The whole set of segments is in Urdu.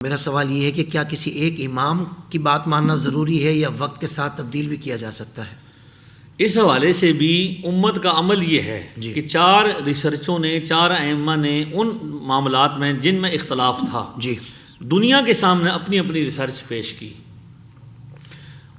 میرا سوال یہ ہے کہ کیا کسی ایک امام کی بات ماننا ضروری ہے یا وقت کے ساتھ تبدیل بھی کیا جا سکتا ہے؟ اس حوالے سے بھی امت کا عمل یہ ہے کہ 4 ریسرچوں نے 4 ائمہ نے ان معاملات میں جن میں اختلاف تھا دنیا کے سامنے اپنی اپنی ریسرچ پیش کی،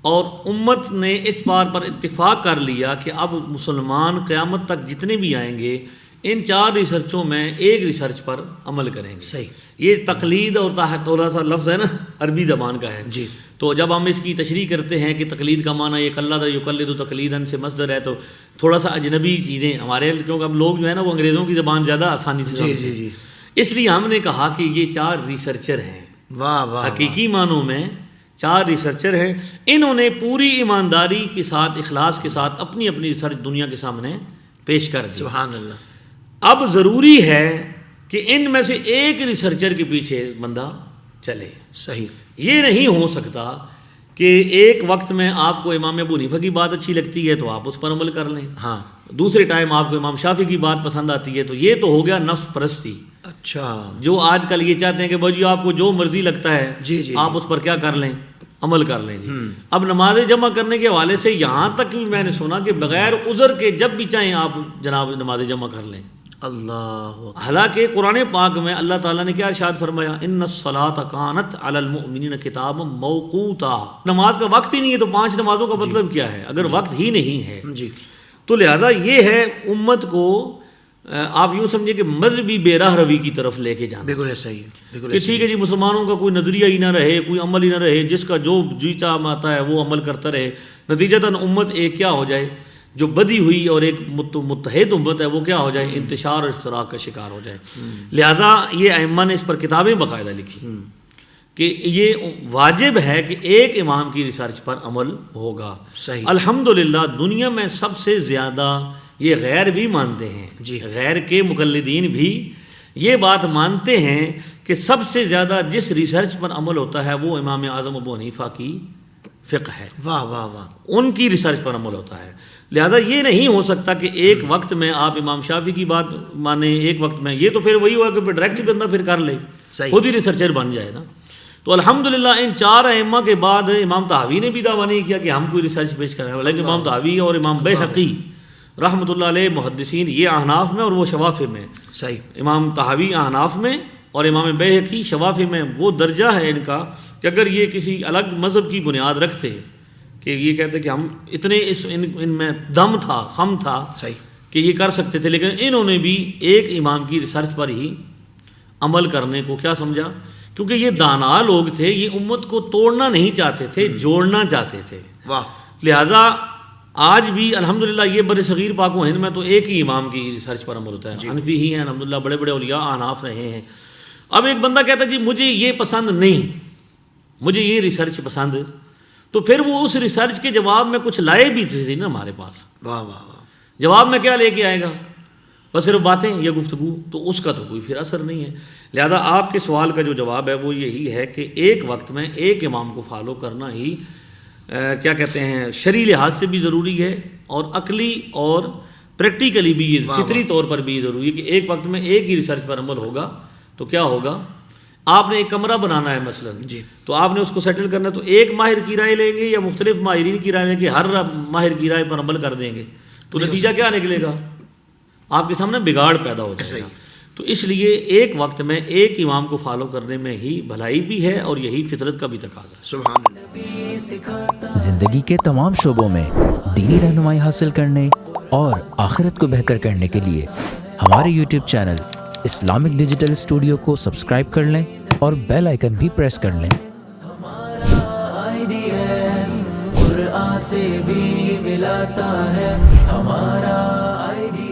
اور امت نے اس بات پر اتفاق کر لیا کہ اب مسلمان قیامت تک جتنے بھی آئیں گے ان 4 ریسرچوں میں ایک ریسرچ پر عمل کریں گے۔ صحیح، یہ تقلید اور تھوڑا سا لفظ ہے نا عربی زبان کا ہے، تو جب ہم اس کی تشریح کرتے ہیں کہ تقلید کا معنی یہ قلد یقلد تقلیداً سے مصدر ہے، تو تھوڑا سا اجنبی چیزیں ہمارے، کیونکہ اب لوگ جو ہے نا وہ انگریزوں کی زبان زیادہ آسانی سے سمجھتے ہیں، اس لیے ہم نے کہا کہ یہ 4 ریسرچر ہیں، حقیقی معنوں میں 4 ریسرچر ہیں، انہوں نے پوری ایمانداری کے ساتھ اخلاص کے ساتھ اپنی اپنی ریسرچ دنیا کے سامنے پیش کر دی۔ سبحان اللہ۔ اب ضروری ہے کہ ان میں سے ایک ریسرچر کے پیچھے بندہ چلے۔ صحیح، یہ نہیں ہو سکتا کہ ایک وقت میں آپ کو امام ابو حنیفہ کی بات اچھی لگتی ہے تو آپ اس پر عمل کر لیں، دوسرے ٹائم آپ کو امام شافعی کی بات پسند آتی ہے، تو یہ تو ہو گیا نفس پرستی۔ اچھا، جو آج کل یہ چاہتے ہیں کہ بھائی آپ کو جو مرضی لگتا ہے آپ اس پر کیا کر لیں، عمل کر لیں۔ اب نماز جمع کرنے کے حوالے سے یہاں تک بھی میں نے سنا کہ بغیر عذر کے جب بھی چاہیں آپ جناب نماز جمع کر لیں۔ اللہ، حالانکہ قرآن پاک میں اللہ تعالیٰ نے کیا ارشاد فرمایا، ان الصلاۃ کانت علی المؤمنین کتابا موقوتا، نماز کا وقت ہی نہیں ہے تو 5 نمازوں کا مطلب کیا ہے اگر وقت ہی نہیں ہے؟ تو لہذا یہ ہے امت کو آپ یوں سمجھے کہ مذہبی بے راہ روی کی طرف لے کے جانا۔ بالکل صحیح، بالکل کہ ٹھیک ہے جی مسلمانوں کا کوئی نظریہ ہی نہ رہے، کوئی عمل ہی نہ رہے، جس کا جو جی چاہ آتا ہے وہ عمل کرتا رہے، نتیجتاً امت ایک کیا ہو جائے، جو بدی ہوئی اور ایک متحد امت ہے وہ کیا ہو جائے، انتشار اور افتراق کا شکار ہو جائے۔ لہذا یہ ائمہ نے اس پر کتابیں باقاعدہ لکھی کہ یہ واجب ہے کہ ایک امام کی ریسرچ پر عمل ہوگا۔ صحیح، الحمدللہ دنیا میں سب سے زیادہ یہ غیر بھی مانتے ہیں، غیر کے مقلدین بھی یہ بات مانتے ہیں کہ سب سے زیادہ جس ریسرچ پر عمل ہوتا ہے وہ امام اعظم ابو حنیفہ کی فقہ ہے۔ واہ واہ واہ، ان کی ریسرچ پر عمل ہوتا ہے۔ لہذا یہ نہیں ہو سکتا کہ ایک وقت میں آپ امام شافعی کی بات مانیں، ایک وقت میں، یہ تو پھر وہی ہوا کہ پھر ڈائریکٹ بندہ پھر کر لے، خود ہی ریسرچر بن جائے نا۔ تو الحمدللہ ان 4 ائمہ کے بعد امام طحاوی نے بھی دعویٰ نہیں کیا کہ ہم کوئی ریسرچ پیش کریں، بلکہ امام طحاوی اور امام بیہقی رحمۃ اللہ علیہ محدثین یہ احناف میں اور وہ شوافع میں، صحیح، امام طحاوی احناف میں اور امام بیہقی شوافع میں، وہ درجہ ہے ان کا کہ اگر یہ کسی الگ مذہب کی بنیاد رکھتے کہ یہ کہتے کہ ہم اتنے ان میں دم تھا، خم تھا کہ یہ کر سکتے تھے، لیکن انہوں نے بھی ایک امام کی ریسرچ پر ہی عمل کرنے کو کیا سمجھا، کیونکہ یہ دانا لوگ تھے، یہ امت کو توڑنا نہیں چاہتے تھے، جوڑنا چاہتے تھے۔ لہذا آج بھی الحمدللہ یہ بر صغیر پاک و ہند میں تو ایک ہی امام کی ریسرچ پر عمل ہوتا ہے، حنفی ہی ہیں الحمدللہ، بڑے بڑے اولیاء احناف رہے ہیں۔ اب ایک بندہ کہتا ہے جی مجھے یہ پسند نہیں، مجھے یہ ریسرچ پسند، تو پھر وہ اس ریسرچ کے جواب میں کچھ لائے بھی تھے نا ہمارے پاس، واہ واہ واہ، جواب میں کیا لے کے آئے گا، بس صرف باتیں یا گفتگو، تو اس کا تو کوئی پھر اثر نہیں ہے۔ لہذا آپ کے سوال کا جو جواب ہے وہ یہی ہے کہ ایک وقت میں ایک امام کو فالو کرنا ہی کیا کہتے ہیں شرعی لحاظ سے بھی ضروری ہے، اور عقلی اور پریکٹیکلی بھی، فطری طور پر بھی ضروری ہے کہ ایک وقت میں ایک ہی ریسرچ پر عمل ہوگا تو کیا ہوگا، آپ نے ایک کمرہ بنانا ہے مثلا، تو آپ نے اس کو سیٹل کرنا ہے، تو ایک ماہر کی رائے لیں گے یا مختلف ماہرین کی رائے لیں گے، ہر ماہر کی رائے پر عمل کر دیں گے تو نتیجہ کیا نکلے گا، آپ کے سامنے بگاڑ پیدا ہو جائے گا۔ تو اس لیے ایک وقت میں ایک امام کو فالو کرنے میں ہی بھلائی بھی ہے اور یہی فطرت کا بھی تقاضا ہے۔ سبحان اللہ۔ زندگی کے تمام شعبوں میں دینی رہنمائی حاصل کرنے اور آخرت کو بہتر کرنے کے لیے ہمارے YouTube channel Islamic digital studio کو سبسکرائب کر لیں اور بیل آئیکن بھی پریس کر لیں۔ ہمارا IDS قرآن سے بھی ملاتا ہے، ہمارا IDS